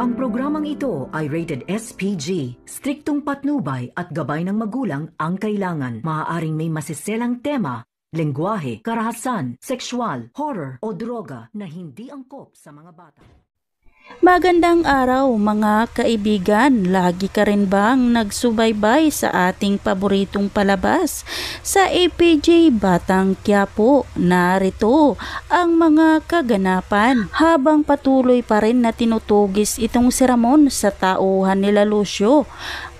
Ang programang ito ay rated SPG. Striktong patnubay at gabay ng magulang ang kailangan. Maaaring may masiselang tema, lengguwahe, karahasan, sexual, horror o droga na hindi angkop sa mga bata. Magandang araw mga kaibigan, lagi ka rin bang nagsubaybay sa ating paboritong palabas sa APJ Batang Quiapo? Narito ang mga kaganapan habang patuloy pa rin na tinutugis itong si Ramon sa tauhan nila Lucio.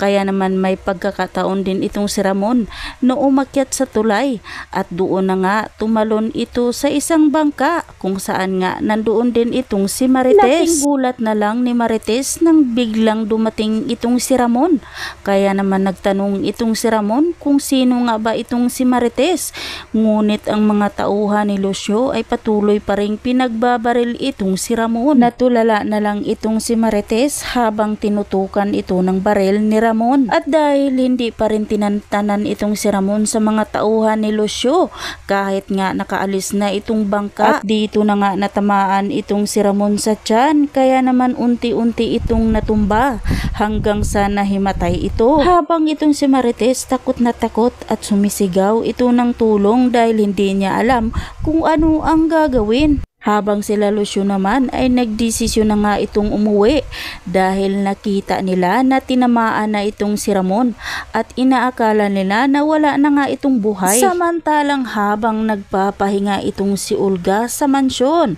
Kaya naman may pagkakataon din itong si Ramon na umakyat sa tulay at doon na nga tumalon ito sa isang bangka kung saan nga nandoon din itong si Marites. Gulat na lang ni Marites nang biglang dumating itong si Ramon. Kaya naman nagtanong itong si Ramon kung sino nga ba itong si Marites. Ngunit ang mga tauhan ni Lucio ay patuloy pa ring pinagbabaril itong si Ramon. Natulala na lang itong si Marites habang tinutukan ito ng baril ni Ramon. At dahil hindi pa rin tinantanan itong si Ramon sa mga tauhan ni Lucio kahit nga nakaalis na itong bangka at dito na nga natamaan itong si Ramon sa tiyan, kaya naman unti-unti itong natumba hanggang sa nahimatay ito. Habang itong si Marites takot na takot at sumisigaw ito ng tulong dahil hindi niya alam kung ano ang gagawin. Habang sila Lucio naman ay nagdesisyon na nga itong umuwi dahil nakita nila na tinamaan na itong si Ramon at inaakala nila na wala na nga itong buhay. Samantalang habang nagpapahinga itong si Olga sa mansyon,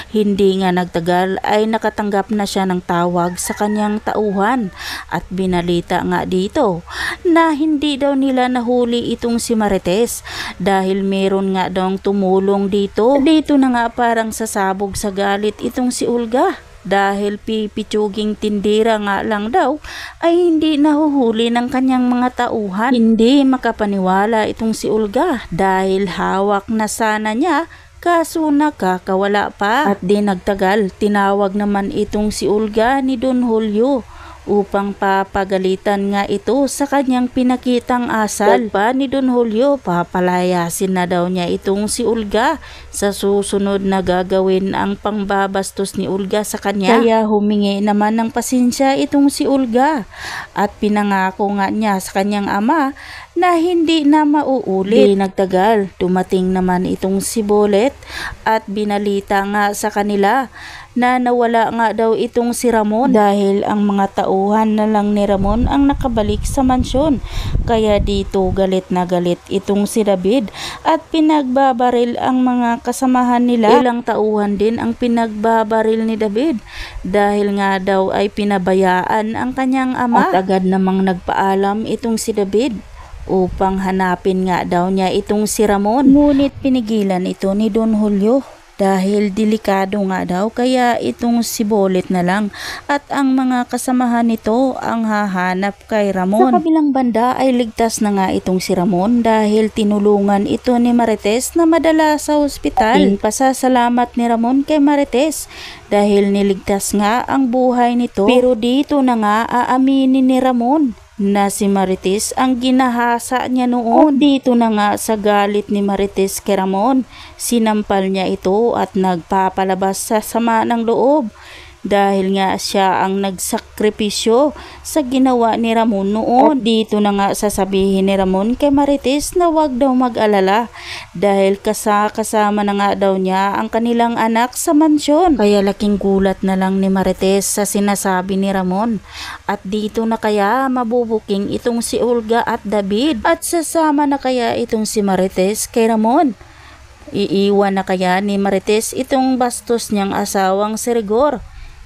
hindi nga nagtagal ay nakatanggap na siya ng tawag sa kanyang tauhan at binalita nga dito na hindi daw nila nahuli itong si Marites dahil meron nga daw tumulong dito. Dito na nga parang sasabog sa galit itong si Olga dahil pipitsuging tindera nga lang daw ay hindi nahuhuli ng kanyang mga tauhan. Hindi makapaniwala itong si Olga dahil hawak na sana niya kaso nakakawala pa. At di nagtagal tinawag naman itong si Olga ni Don Julio upang papagalitan nga ito sa kanyang pinakitang asal. Pa ni Don Julio, papalayasin na daw niya itong si Olga sa susunod na gagawin ang pangbabastos ni Olga sa kanya. Kaya humingi naman ng pasensya itong si Olga at pinangako nga niya sa kanyang ama na hindi na mauulit. Di nagtagal, dumating naman itong si Bolet at binalita nga sa kanila na nawala nga daw itong si Ramon dahil ang mga tauhan na lang ni Ramon ang nakabalik sa mansyon. Kaya dito galit na galit itong si David at pinagbabaril ang mga kasamahan nila. Ilang tauhan din ang pinagbabaril ni David dahil nga daw ay pinabayaan ang kanyang ama. At agad namang nagpaalam itong si David upang hanapin nga daw niya itong si Ramon. Ngunit pinigilan ito ni Don Julio dahil delikado nga daw, kaya itong si Bolet na lang at ang mga kasamahan nito ang hahanap kay Ramon. Sa kabilang banda ay ligtas na nga itong si Ramon dahil tinulungan ito ni Marites na madala sa ospital. Pasasalamat ni Ramon kay Marites dahil niligtas nga ang buhay nito. Pero dito na nga aaminin ni Ramon na si Marites ang ginahasa niya noon. Dito na nga sa galit ni Marites kay Ramon, sinampal niya ito at nagpapalabas sa sama ng loob dahil nga siya ang nagsakripisyo sa ginawa ni Ramon noon. Dito na nga sasabihin ni Ramon kay Marites na wag daw mag-alala dahil kasama na nga daw niya ang kanilang anak sa mansyon. Kaya laking gulat na lang ni Marites sa sinasabi ni Ramon at dito na kaya mabubuking itong si Olga at David at sasama na kaya itong si Marites kay Ramon. Iiwan na kaya ni Marites itong bastos niyang asawang si Rigor.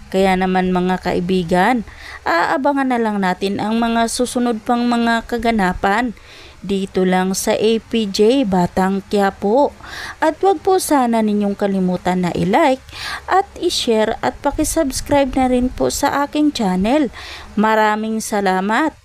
Kaya naman mga kaibigan, aabangan na lang natin ang mga susunod pang mga kaganapan dito lang sa APJ Batang Quiapo. At wag po sana ninyong kalimutan na i-like at i-share at pakisubscribe na rin po sa aking channel. Maraming salamat!